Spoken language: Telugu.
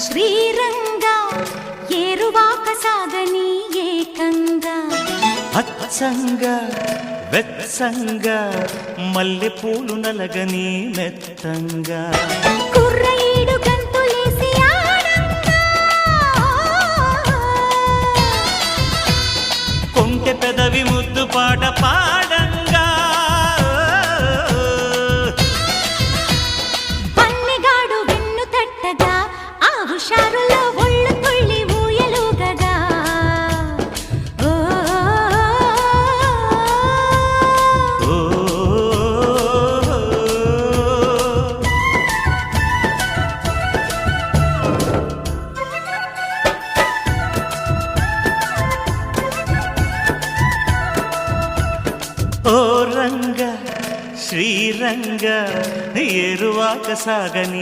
శ్రీరంగా ఏరువాక సాగని ఏకంగా అచ్చంగా వెచ్చంగా మల్లె పూలు నలగని మెత్తంగా కుర్రయీడు గంతులేసి ఆడంగా కొంటె పెదవి ముద్దు పాట పాడంగా పన్నెగాడు వెన్ను తట్టగా ఆ హుషారులో ఒళ్ళు తుళ్ళి ఊయలుగగా ఓ ఓ ఓ రంగ శ్రీరంగ ఏరువాక సాగని